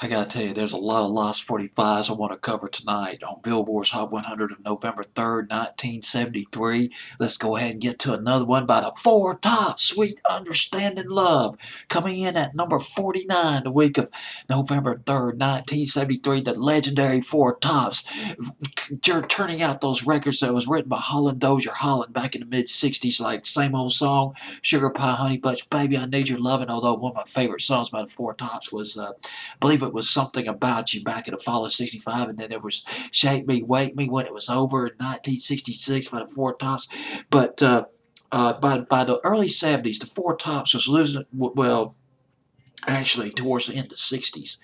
I gotta tell you, there's a lot of Lost 45s I want to cover tonight on Billboard's Hot 100 of November 3rd, 1973. Let's go ahead and get to another one by the Four Tops, Sweet Understanding Love. Coming in at number 49 the week of November 3rd, 1973, the legendary Four Tops, turning out those records that was written by Holland Dozier Holland back in the mid-60s, like Same Old Song, Sugar Pie Honey Bunch, Baby I Need Your Lovin', although one of my favorite songs by the Four Tops was I believe it was Something About You back in the fall of '65, and then there was Shake Me, Wake Me when it was over in 1966 by the Four Tops. But by the early '70s, the Four Tops was losing. Well, actually, towards the end of the '60s,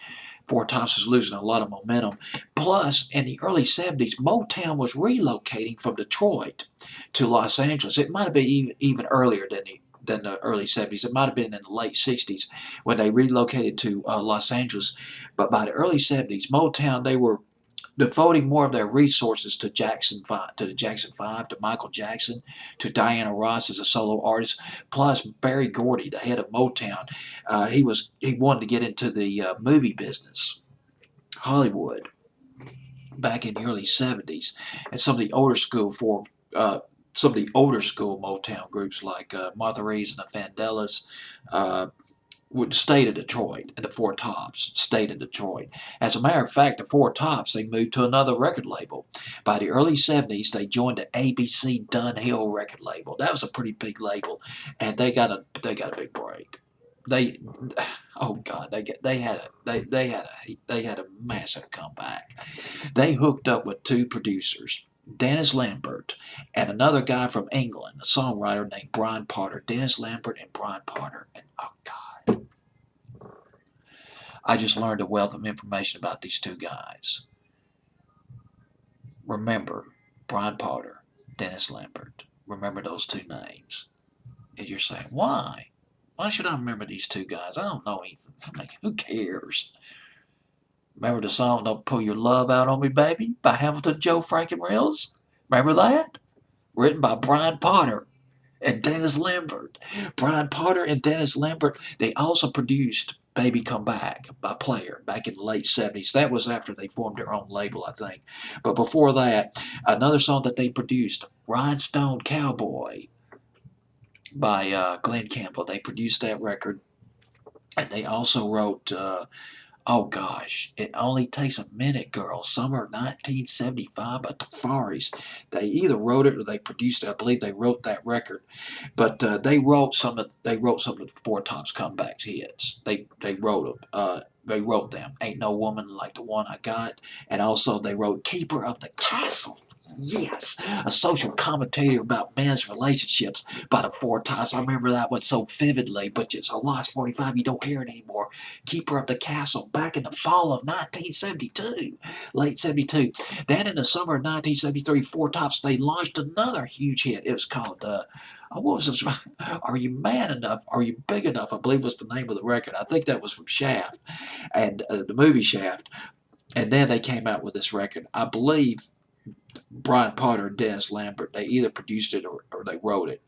Four Tops was losing a lot of momentum. Plus, in the early '70s, Motown was relocating from Detroit to Los Angeles. It might have been even earlier than the early '70s. It might have been in the late '60s when they relocated to Los Angeles. But by the early '70s, Motown, they were devoting more of their resources to the Jackson Five, to Michael Jackson, to Diana Ross as a solo artist. Plus, Berry Gordy, the head of Motown, he wanted to get into the movie business, Hollywood, back in the early '70s, and some of the older school Motown groups like Martha Reeves and the Vandellas uh, would stay to Detroit, and the Four Tops stayed in Detroit. As a matter of fact, the Four Tops, they moved to another record label. By the early '70s, they joined the ABC Dunhill record label. That was a pretty big label, and they got a big break. They, oh God, they had a massive comeback. They hooked up with two producers, Dennis Lambert and another guy from England, a songwriter named Brian Potter. Dennis Lambert and Brian Potter, and oh God, I just learned a wealth of information about these two guys. Remember Brian Potter, Dennis Lambert. Remember those two names. And you're saying, why? Why should I remember these two guys? I don't know anything. I mean, who cares? Remember the song Don't Pull Your Love Out on Me, Baby by Hamilton, Joe, Frank, and Reels? Remember that? Written by Brian Potter and Dennis Lambert. Brian Potter and Dennis Lambert, they also produced Baby Come Back by Player back in the late '70s. That was after they formed their own label, I think. But before that, another song that they produced, Rhinestone Cowboy by Glenn Campbell. They produced that record. And they also wrote oh gosh, It Only Takes a Minute, Girl, summer 1975 by Tafaris. They either wrote it or they produced it. I believe they wrote that record, but they wrote some of the Four Tops comebacks hits. They wrote them. They wrote them. Ain't No Woman Like the One I Got, and also they wrote Keeper of the Castle. Yes, a social commentator about men's relationships by the Four Tops. I remember that one so vividly, but it's a lost 45. You don't hear it anymore. Keeper of the Castle back in the fall of 1972, late '72. Then in the summer of 1973, Four Tops, they launched another huge hit. It was called, what was this? Are You Man Enough? Are You Big Enough? I believe was the name of the record. I think that was from Shaft and the movie Shaft. And then they came out with this record. I believe Brian Potter and Dennis Lambert, they either produced it or they wrote it.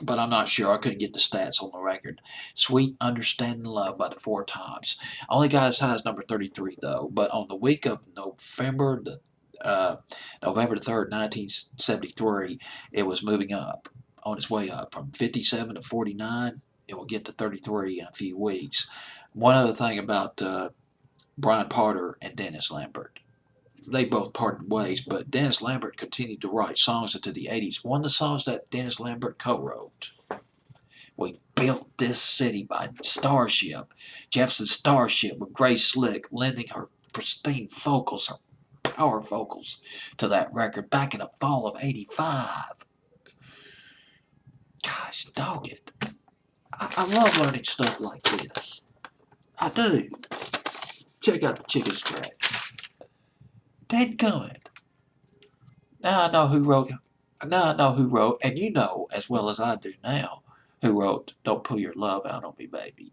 But I'm not sure. I couldn't get the stats on the record. Sweet Understanding Love by the Four Tops. Only got as high as number 33, though. But on the week of uh, November the 3rd, 1973, it was moving up, on its way up from 57 to 49. It will get to 33 in a few weeks. One other thing about Brian Potter and Dennis Lambert. They both parted ways, but Dennis Lambert continued to write songs into the '80s. One of the songs that Dennis Lambert co-wrote, "We Built This City" by Starship, Jefferson Starship, with Grace Slick lending her pristine vocals, her power vocals, to that record back in the fall of '85. Gosh, dog it. I love learning stuff like this. I do. Check out the chicken scratch. Dadgummit. Now I know who wrote. Now I know who wrote, and you know as well as I do now, who wrote "Don't Pull Your Love Out on Me, Baby"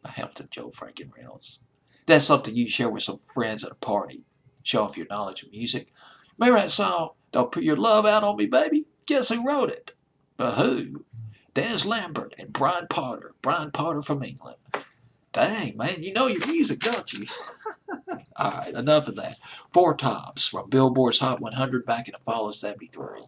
by Hamilton, Joe, Frank, and Reynolds. That's something you share with some friends at a party. Show off your knowledge of music. Remember that song, "Don't Put Your Love Out on Me, Baby"? Guess who wrote it? But who? Dennis Lambert and Brian Potter. Brian Potter from England. Dang, man, you know your music, don't you? All right, enough of that. Four Tops from Billboard's Hot 100 back in the fall of '73.